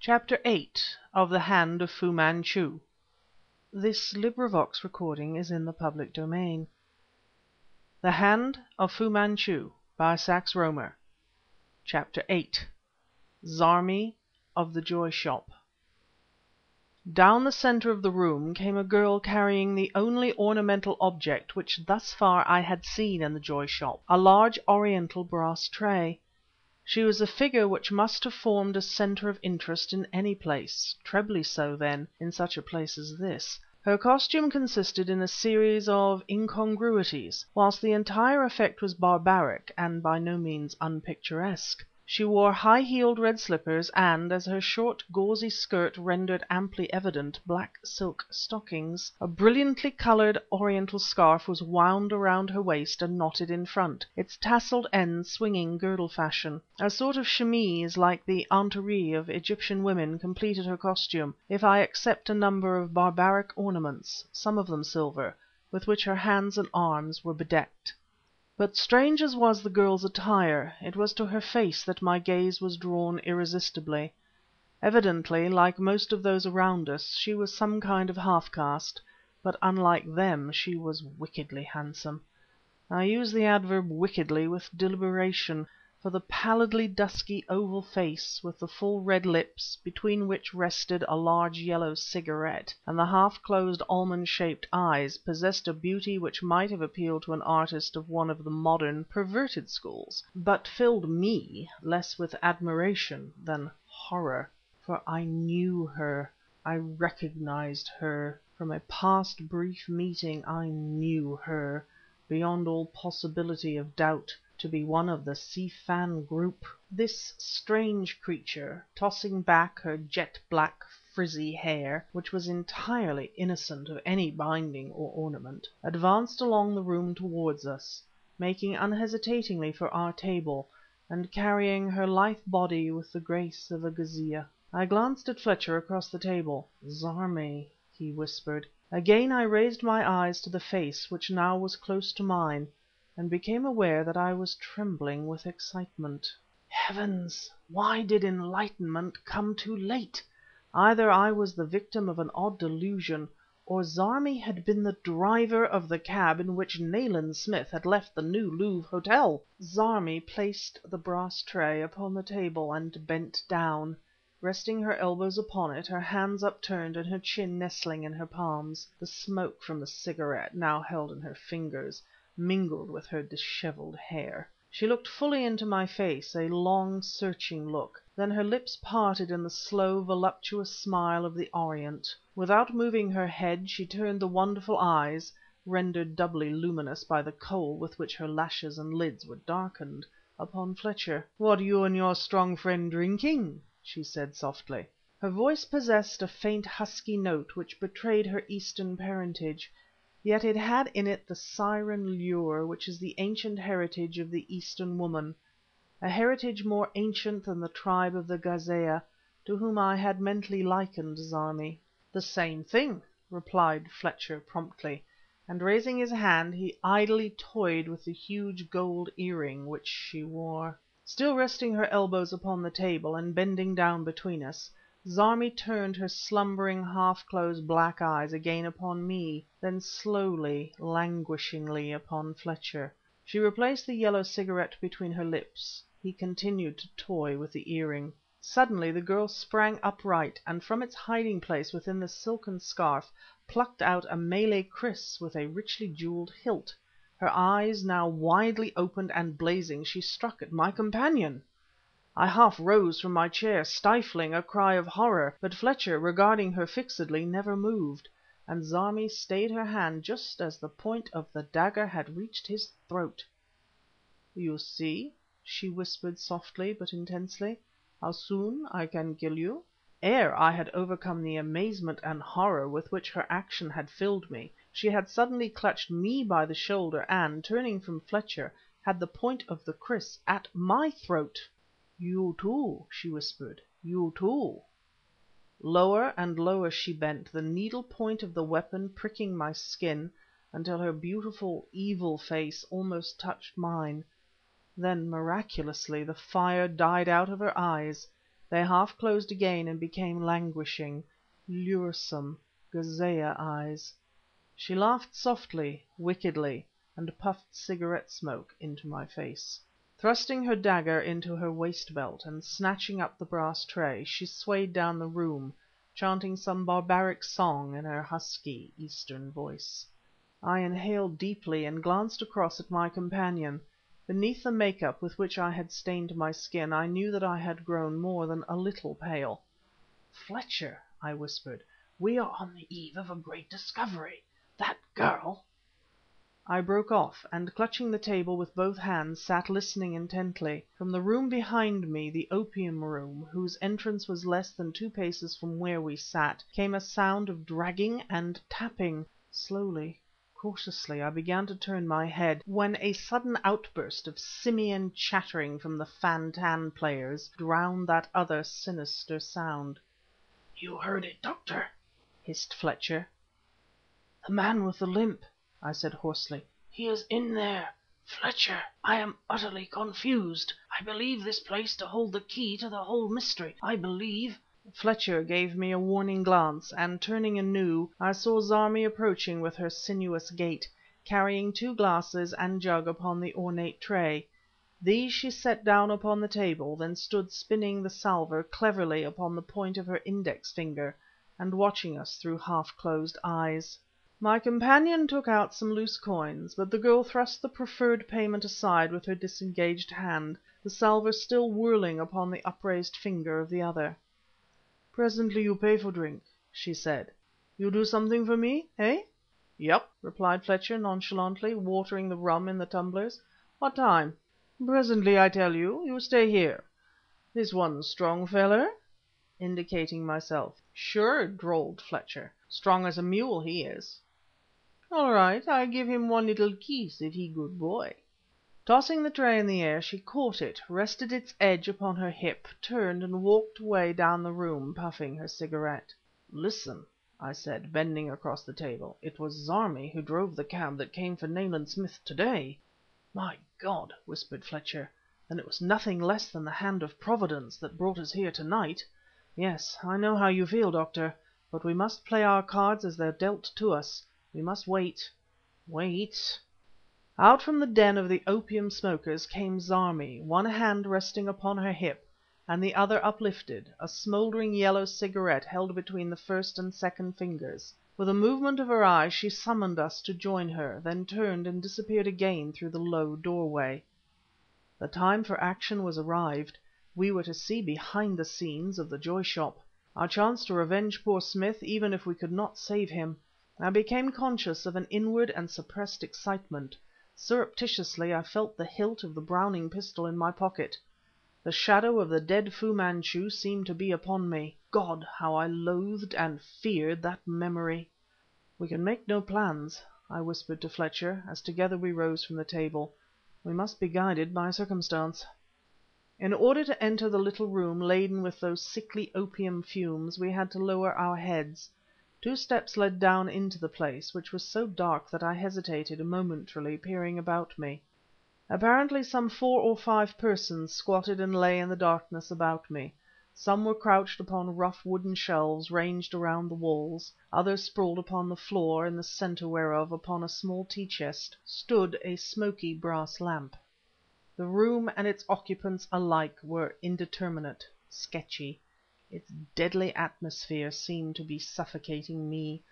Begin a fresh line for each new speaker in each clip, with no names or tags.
Chapter 8 of the Hand of Fu-Manchu. The Hand of Fu-Manchu by Sax Rohmer. Chapter 8 Zarmi of the Joy Shop. Down the center of the room came a girl carrying the only ornamental object which thus far I had seen in the Joy Shop, a large Oriental brass tray. She was a figure which must have formed a center of interest in any place, trebly so, then, in such a place as this. Her costume consisted in a series of incongruities, whilst the entire effect was barbaric and by no means unpicturesque. She wore high-heeled red slippers and, as her short gauzy skirt rendered amply evident, black silk stockings. A brilliantly colored Oriental scarf was wound around her waist and knotted in front, its tasseled ends swinging girdle fashion. A sort of chemise like the anteree of Egyptian women completed her costume, if I except a number of barbaric ornaments, some of them silver, with which her hands and arms were bedecked. But strange as was the girl's attire, it was to her face that my gaze was drawn irresistibly. Evidently, like most of those around us, she was some kind of half caste, but unlike them she was wickedly handsome. I use the adverb wickedly with deliberation, for the pallidly dusky oval face, with the full red lips, between which rested a large yellow cigarette, and the half-closed almond-shaped eyes, possessed a beauty which might have appealed to an artist of one of the modern, perverted schools, but filled me less with admiration than horror. For I knew her, I recognized her. From a past brief meeting I knew her, beyond all possibility of doubt, to be one of the Si Fan group. This strange creature, tossing back her jet-black frizzy hair, which was entirely innocent of any binding or ornament, advanced along the room towards us, making unhesitatingly for our table, and carrying her lithe body with the grace of a ghazeeyeh. I glanced at Fletcher across the table. "Zarmi," he whispered. Again I raised my eyes to the face which now was close to mine, and became aware that I was trembling with excitement. Heavens! Why did enlightenment come too late? Either I was the victim of an odd delusion, or Zarmi had been the driver of the cab in which Nayland Smith had left the New Louvre Hotel. Zarmi placed the brass tray upon the table and bent down, resting her elbows upon it, her hands upturned and her chin nestling in her palms. The smoke from the cigarette, now held in her fingers, mingled with her dishevelled hair. She looked fully into my face, a long, searching look. Then her lips parted in the slow, voluptuous smile of the Orient. Without moving her head, she turned the wonderful eyes, rendered doubly luminous by the kohl with which her lashes and lids were darkened, upon Fletcher. "What you and your strong friend drinking?" she said softly. Her voice possessed a faint husky note which betrayed her Eastern parentage, yet it had in it the siren lure which is the ancient heritage of the Eastern woman, a heritage more ancient than the tribe of the Ghazeeyeh, to whom I had mentally likened Zarmi. "The same thing," replied Fletcher promptly, and raising his hand he idly toyed with the huge gold earring which she wore. Still resting her elbows upon the table and bending down between us, Zarmi turned her slumbering, half-closed black eyes again upon me, then slowly, languishingly upon Fletcher. She replaced the yellow cigarette between her lips. He continued to toy with the earring. Suddenly the girl sprang upright, and from its hiding place within the silken scarf plucked out a Malay kris with a richly jewelled hilt. Her eyes now widely opened and blazing, she struck at my companion. I half rose from my chair, stifling a cry of horror, but Fletcher, regarding her fixedly, never moved, and Zarmi stayed her hand just as the point of the dagger had reached his throat. "You see," she whispered softly but intensely, "how soon I can kill you." Ere I had overcome the amazement and horror with which her action had filled me, she had suddenly clutched me by the shoulder and, turning from Fletcher, had the point of the kris at my throat. "You too," she whispered, "you too." Lower and lower she bent, the needle point of the weapon pricking my skin, until her beautiful, evil face almost touched mine. Then, miraculously, the fire died out of her eyes, They half closed again and became languishing, luresome, gazelle eyes. She laughed softly, wickedly, and puffed cigarette smoke into my face. Thrusting her dagger into her waist belt, and snatching up the brass tray, she swayed down the room, chanting some barbaric song in her husky Eastern voice. I inhaled deeply and glanced across at my companion. Beneath the make-up with which I had stained my skin, I knew that I had grown more than a little pale. "Fletcher," I whispered, "we are on the eve of a great discovery. That girl—" I broke off, and clutching the table with both hands, sat listening intently. From the room behind me, the opium room, whose entrance was less than 2 paces from where we sat, came a sound of dragging and tapping. Slowly, cautiously, I began to turn my head, when a sudden outburst of simian chattering from the fan tan players drowned that other sinister sound. "You heard it, Doctor," hissed Fletcher. "The man with the limp," I said hoarsely. "He is in there. Fletcher, I am utterly confused. I believe this place to hold the key to the whole mystery. I believe—" Fletcher gave me a warning glance, and turning anew, I saw Zarmi approaching with her sinuous gait, carrying 2 glasses and jug upon the ornate tray. These she set down upon the table, then stood spinning the salver cleverly upon the point of her index finger, and watching us through half-closed eyes. My companion took out some loose coins, but the girl thrust the proffered payment aside with her disengaged hand, the salver still whirling upon the upraised finger of the other. "Presently you pay for drink," she said. "You do something for me, eh?" "Yep," replied Fletcher nonchalantly, watering the rum in the tumblers. "What time?" "Presently I tell you. You stay here. This one strong feller?" indicating myself. "Sure," drawled Fletcher. "Strong as a mule, he is." "All right, I give him one little kiss if he good boy." Tossing the tray in the air, she caught it, rested its edge upon her hip, turned and walked away down the room, puffing her cigarette. "Listen," I said, bending across the table. "It was Zarmi who drove the cab that came for Nayland Smith to day." "My God!" whispered Fletcher. "Then it was nothing less than the hand of Providence that brought us here to night. Yes, I know how you feel, Doctor, but we must play our cards as they're dealt to us. We must wait. Wait." Out from the den of the opium smokers came Zarmi, one hand resting upon her hip, and the other uplifted, a smouldering yellow cigarette held between the first and second fingers. With a movement of her eyes she summoned us to join her, then turned and disappeared again through the low doorway. The time for action was arrived. We were to see behind the scenes of the Joy Shop. Our chance to revenge poor Smith, even if we could not save him. I became conscious of an inward and suppressed excitement. Surreptitiously I felt the hilt of the Browning pistol in my pocket. The shadow of the dead Fu-Manchu seemed to be upon me. God! how I loathed and feared that memory! "We can make no plans," I whispered to Fletcher, as together we rose from the table. "We must be guided by circumstance." In order to enter the little room laden with those sickly opium fumes, we had to lower our heads. 2 steps led down into the place, which was so dark that I hesitated, momentarily peering about me. Apparently some 4 or 5 persons squatted and lay in the darkness about me. Some were crouched upon rough wooden shelves ranged around the walls, others sprawled upon the floor, in the centre whereof, upon a small tea chest, stood a smoky brass lamp. The room and its occupants alike were indeterminate, sketchy. Its deadly atmosphere seemed to be suffocating me.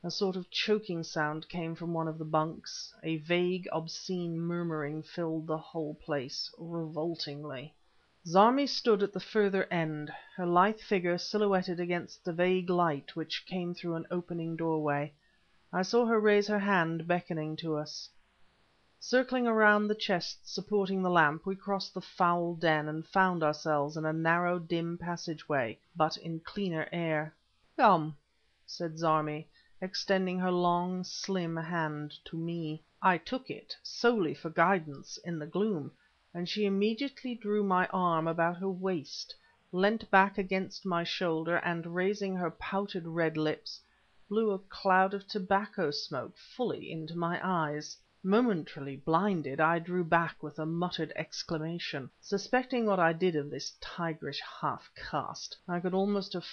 A sort of choking sound came from one of the bunks. A vague, obscene murmuring filled the whole place, revoltingly. Zarmi stood at the further end, her lithe figure silhouetted against the vague light which came through an opening doorway. I saw her raise her hand, beckoning to us. Circling around the chests supporting the lamp, we crossed the foul den and found ourselves in a narrow, dim passageway, but in cleaner air. "Come," said Zarmi, extending her long, slim hand to me. I took it, solely for guidance, in the gloom, and she immediately drew my arm about her waist, leant back against my shoulder, and raising her pouted red lips, blew a cloud of tobacco smoke fully into my eyes. Momentarily blinded, I drew back with a muttered exclamation. Suspecting what I did of this tigerish half caste, I could almost have